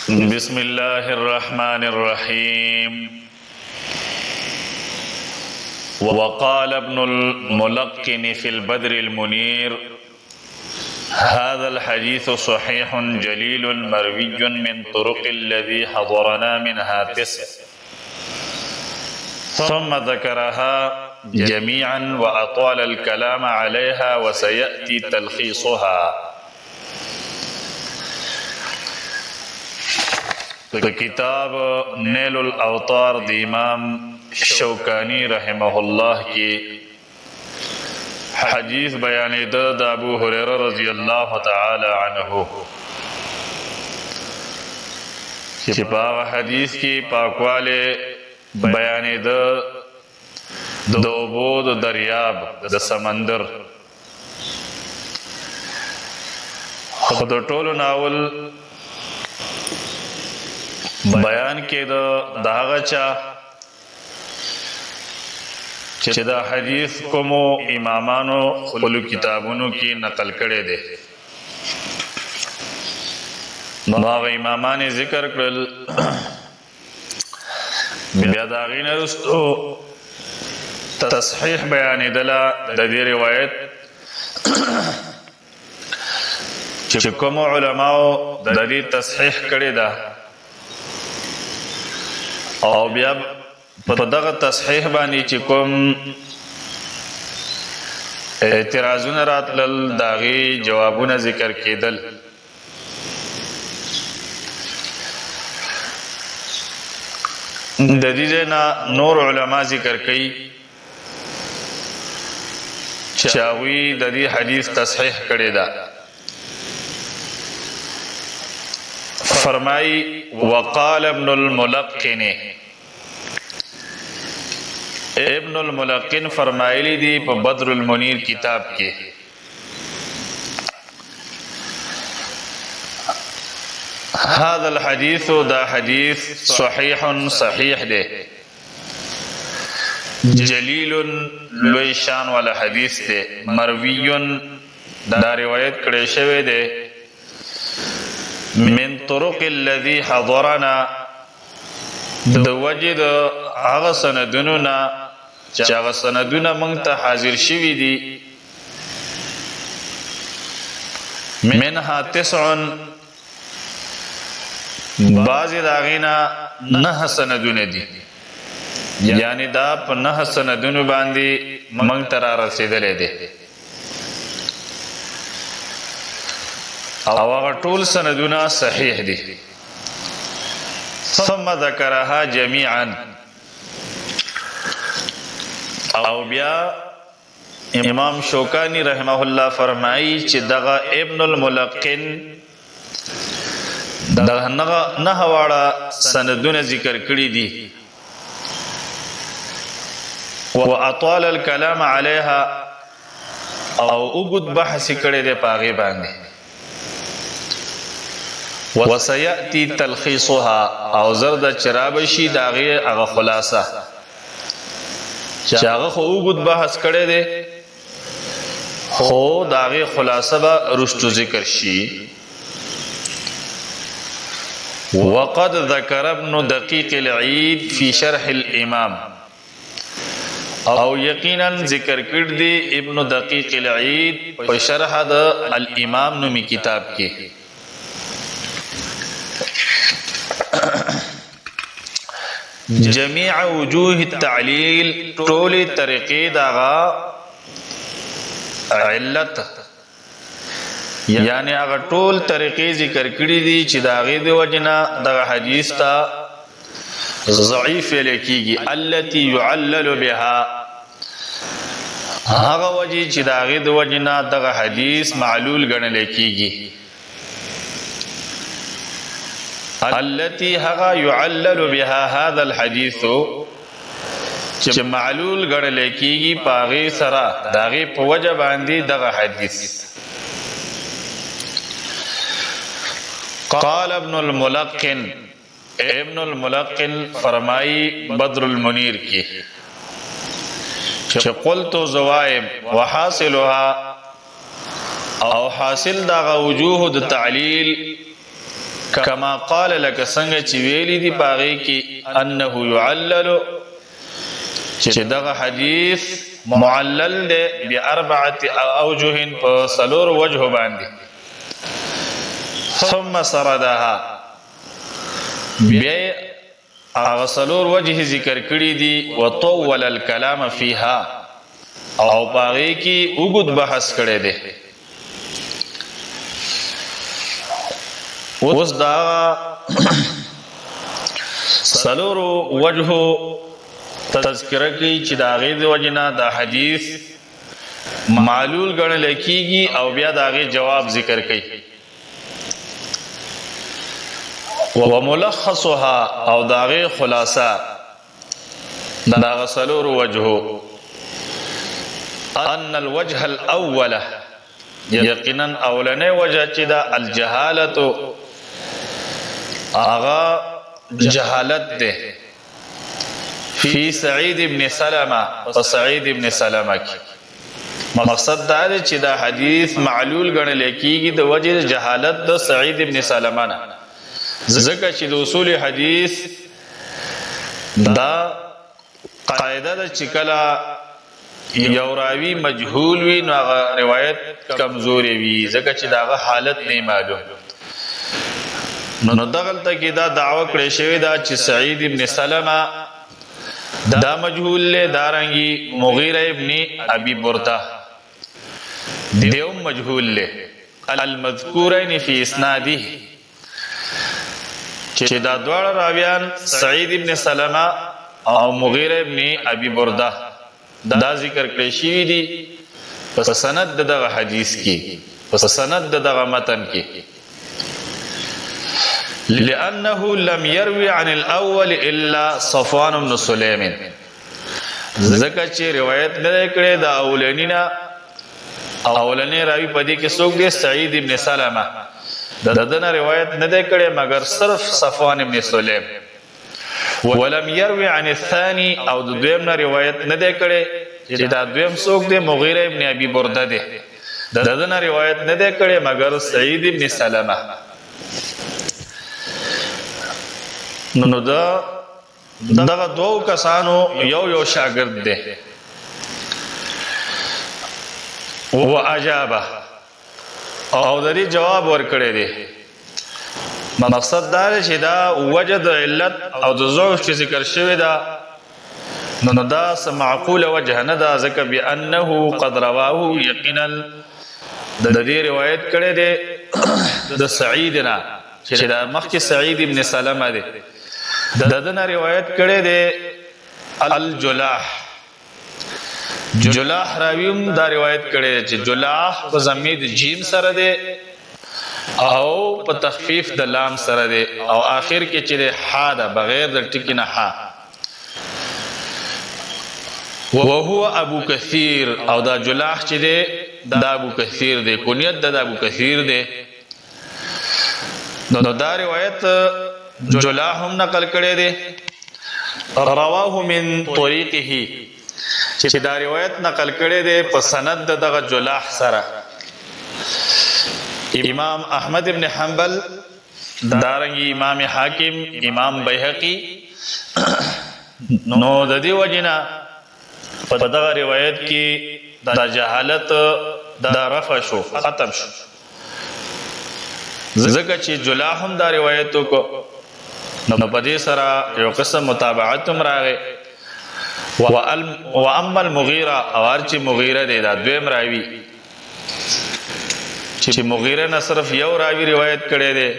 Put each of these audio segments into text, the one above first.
بسم الله الرحمن الرحيم. وقال ابن الملقن في البدر المنير: هذا الحديث صحيح جليل مروي من طرق الذي حضرنا منها 9، ثم ذكرها جميعا وأطال الكلام عليها وسيأتي تلخيصها. کتاب نیل الاوطار دی امام شوکانی رحمه الله کی حدیث بیانی دا ابو هریرہ رضی اللہ تعالی عنہ کہ پاک حدیث کی پاکوالے بیانی دا اوبو دا دریاب دا سمندر خود ټولو ناول بیان کې دا هغه چا چې دا حدیث کومو امامانو خپلو کتابونو کې نقل کړی دی، نو هغه امامان ذکر کړل. بیا د هغې نه وروستو تصحیح بیانېدله د دې روایت چې کومو علماو د دې تصحیح کړې ده، او بیا په دغه تصحیح باندې چې کوم اعتراضونه راتلل د هغې جوابونه ذکر کېدل. د دې ځای نه نور علما ذکر کوي چې هغوی د دې حدیث تصحیح کړې ده. فرمائی وقال ابن الملقن، ابن الملقن فرمائلی دی پا بدر المنیر کتاب کے هذا الحدیث دا حدیث صحیح صحیح دے، جلیل لوی شان والا حدیث دے، مروی دا روایت کڑے شوے دے من طرق الذي حضرنا د وجد هغه سندونو نه چې هغه سندونه موږ ته حاضر شوي دي. منها 9، بعضې د هغې نه 9 سندونه دي، یعنی دا په 9 سندونو باندې موږ ته را رسېدلی دی، او هغه ټول سندونه صحیح دي. ثم ذکرها جميعا، او بیا امام شوکانی رحمه الله فرمایي چې دغه ابن الملقن دغه 9 واړه سندونه ذکر کړي دي، واطال الكلام عليها، او اوږد بحث کړی دی په هغې باندې. وسيأتي تلخيصها، او زرد چرابشی داغی اغا خلاصه چه اغا خو اوگد بحث کرده ده، خو داغی خلاصه با رشتو ذکر شی. وقد ذکر ابن دقیق العید فی شرح الامام، او یقینا ذکر کردی ابن دقیق العید پا شرح دا الامام نمی کتاب کی. جميع وجوه التعلیل، ټولی طریقې داغا علت، یعنی اغا ټول طریقې ذکر کړي دي چې داغې د وجنا دغه حدیث ته ضعیف لیکيږي. التي يعلل بها، هغه وجه چې داغې د وجنا دغه حدیث معلول ګڼل کېږي. التي هغه يعلل بها هذا الحديث چې معلول ګڼل کېږي پاغې سره داغې په وجه باندې دغه حدیث. قال ابن الملقن، ابن الملقن فرمائی بدر المنیر کی چې قلت زوائب وحاصلها، او حاصل دغه وجوه د تعلیل کما قال لك څنګه چې ویلی دی باغی کې انه يعلل چې دغه حدیث معلل دی باربعه اوجه په سلور وجه باندې ثم سردها بیا هغه سلور وجه ذکر کړی دی وطول الكلام فيها او باغی کې وګد بحث کړی دی اوس دا سلور وجه تذکرہ کی چې دا غي د وجنا دا حدیث معلول ګڼل کیږي او بیا دا غي جواب ذکر کړي وملخصها او دا غي خلاصہ دا سلور وجه ان الوجه الاول یقینا اولنه وجه چې دا الجهاله آغا جهالت ده فی سعید ابن سلمہ و سعید ابن سلمہ کی مقصد دا ده چې دا حدیث معلول ګڼل کیږي د وجه جهالت د سعید ابن سلمہ نه ځکه چې د اصول حدیث دا قاعده ده چې کله یو راوی مجهول وي نو روایت کمزوري وي ځکه چې دا حالت نه معلوم نو دغلته کې دا دعوه کړې شوی دا چې سعید ابن سلمہ دا مجهول له دارنګي مغیره ابن ابي برده دیو مجهول له المذکورین فی اسناده چې دا دواړه راویان سعید ابن سلمہ او مغیره ابن ابي برده دا ذکر کړی شوی دی په سند دغه حدیث کې په سند دغه متن کې لأنه لم يروي عن الأول إلا صفوان بن سليم ذکر چې روایت نه کړي دا اولنی راوی پدې کې څوک دی سعید ابن سلمہ ددنه روایت نه کړي مگر صرف صفوان ابن سليم ولم يروي عن الثاني او د دویم نه روایت نه کړي چې دا دویم څوک دی مغیره ابن ابي برده دی ددنه روایت نه کړي مگر سعید ابن سلمہ نو دا دغه دوه کسانو یو شاګرد دی او اجابه او د دې جواب ورکړی دی مقصد دا چې دا وجد علت او د ضعف چې ذکر شوی دا نو دا معقول وجه نه دا ځکه بانه قد رواه یقینا د دې روایت کړی دی د سعیدنا چې دا مخکې سعید ابن سلمہ دی ددنه روایت کړي دی الجلاح جلاح راویم دا روایت کړي چې جلاح په ضمیر جیم سره دی او په تخفیف د لام سره دی او آخر کې چې ح دا بغیر د ټکی نه ح وهو ابو کثیر او دا جلاح چې دی دا ابو کثیر دی کنیت د ابو کثیر دی نو دا روایت جلاح هم نقل کړي دي رواه من طریقه چې دا روایت نقل کړي دي په سند دغه جلاح سره امام احمد ابن حنبل دارنګي امام حاکم امام بیهقی نو د دې وجنا په دغه روایت کې دا جهالت دا رفع شو ختم شو ځکه چې جلاح هم دا روایتو کو نو پدې سره یو قسم متابعت هم راغی واما المغیره او چې مغیره دی دا دویم راوی چې مغیره نه صرف یو راوی روایت کړي دی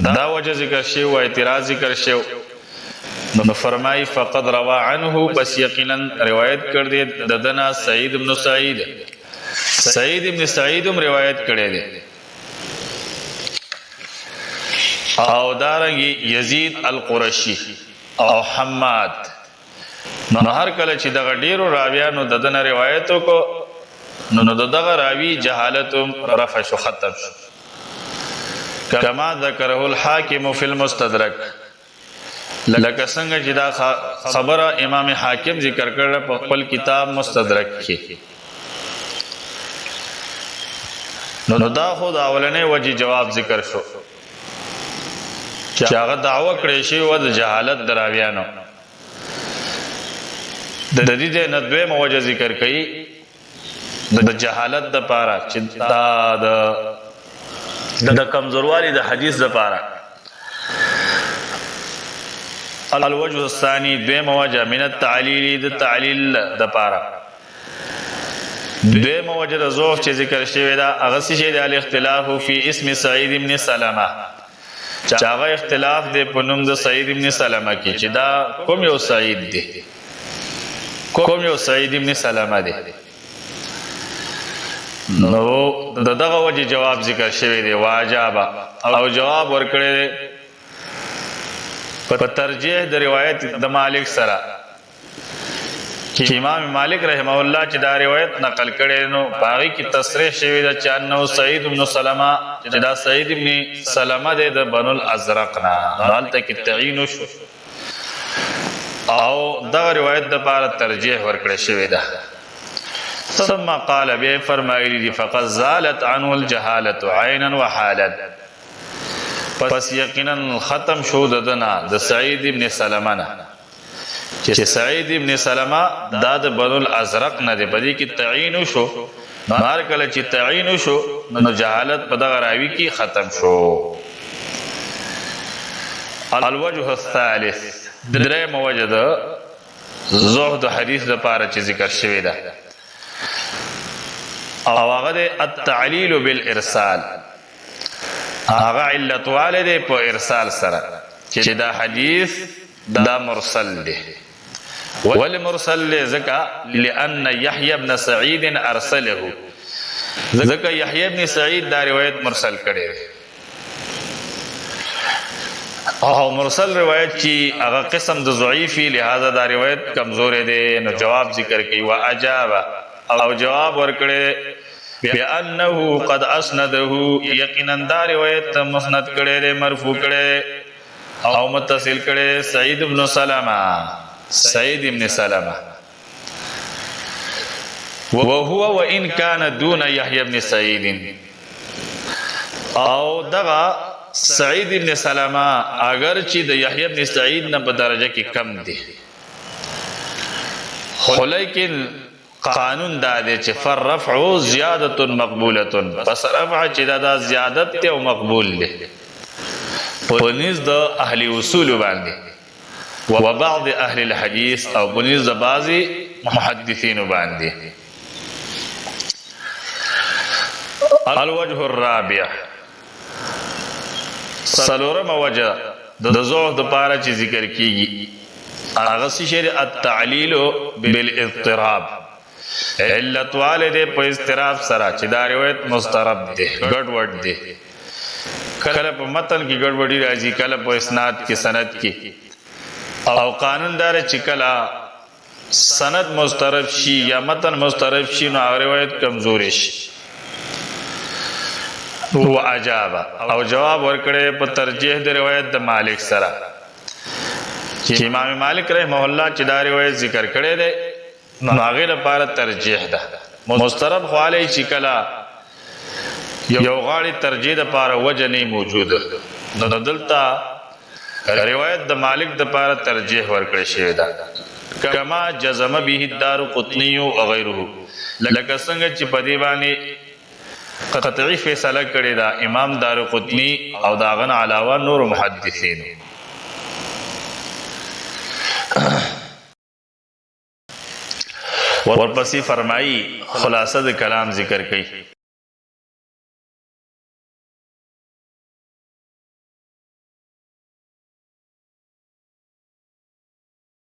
دا وجه ذکر شی او اعتراض ذکر شی نو فرمای فقد روا عنه بس یقینا روایت کړ دی ددنا سعید ابن سعید ابن سعید هم روایت کړي دی او دارنګي یزید القرشی او حماد نو هر کله چې دغه ډیرو راویانو ددنه روایتو کو نو دغه راوی جهالتم رفع شو ختم شو کما ذکره الحاکم فی المستدرک لکه څنګه چې دا خبره امام حاکم ذکر کړه په خپل کتاب مستدرک کې نو دا خود اولنې وجه جواب ذکر شو چې هغه دعوه کړې شوې وه د جهالت د راویانو. د دې ځای نه دویمه وجه ذکر کوي د جهالت دپاره چې دا د کمزوروالي د حدیث دپاره. الوجه الثاني دویمه وجه من التعلیل د تعلیل دپاره. دویمه وجه د ضعف چې ذکر شوې ده هغه څه شی دی الاختلاف فی اسم سعید بن سلمه، چې هغه اختلاف دی په نوم د سعید بن سلمه کې چې دا کوم یو سعید دی، کوم یو سعید بن سلمه دی. نو دغه وجه جواب ذکر شوی دی واجب او جواب ورکړی دی په ترجیح د روایت د مالک سره چې امام مالک رحمه الله چې دا روایت نقل کړي نو باغی کی تصریح شوی دا چې انه سعید بن سلمہ چې دا سعید بن سلمہ د بنو الازرق نه حالت کې تعین شو او دا روایت د لپاره ترجیح ورکړی شوی دا. ثم قال به فرمایلی دی فقد زالت عنه الجهاله عینا وحالا، پس یقینا ختم شو دنا د سعید بن سلمہ نه چې سعید ابن سلمہ دا د بنو الازرق نه دی، بدی کې تعین شو. مار کله چې تعین شو نو جهالت په دغه راوی کې ختم شو. الوجه الثالث درې موجه د زهد حدیث د پاره چې ذکر شوی ده او هغه د التعلیل بالارسال، هغه علت والده په ارسال سره چې دا حدیث دا مرسل دی. والمرسل زكا لأن يحيى بن سعيد أرسله، زكا يحيى بن سعيد دا روایت مرسل کړي او مرسل روایت چې هغه قسم د ضعیفی لہذا دا روایت کمزور دی. نو جواب ذکر کوي واجاب او جواب ورکړي بأنه قد اسنده، یقینا دا روایت مسند کړي مرفوع کړي او متصل کړي سعید بن سلمہ، سعید ابن سلمہ وهو وان كان دون يحيى بن سعيد، او دغه سعید ابن سلمہ اگر چې د یحیی ابن سعید نه په درجه کې کم دی، خو لیکن قانون دا دی چې فرفع زیادت مقبوله، پس رفع چې دا زیادت ته او مقبول دی پنیز د اهل اصول باندې و بعض اهل الحديث او پنیز د بعضی محدثین باندې. الوجه الرابع سلورم وجه د ضعف د پاره چې ذکر کیږي هغه شی التعلیل بالاضطراب، علت والده په اضطراب سره چې دا روایت مضطرب دی، ګډوډ دی، کله په متن کې ګډوډي راځي، کله په اسناد کې سند کې، او قانون دار چې کله سند مضطرب شي یا متن مضطرب شي نو روایت کمزوري شي. هو اجاب او جواب ورکړي په ترجیح د روایت د مالک سره چې امام مالک رحمه الله چې دا روایت ذکر کړي دی نو هغه لپاره ترجیح ده. مضطرب خواله چې کله یو غاړي ترجیح د پاره وجه نه موجوده نو دلته روایت د مالک د پاره ترجیح ورکړی شوی ده. کما جزم به الدارقطنی او غیره، لکه څنګه چې په دی باندې قطعی فیصله کړی دا امام دارقطنی او داغه علاوه نور محدثین. ورپسې فرمایي خلاصه د کلام ذکر کوي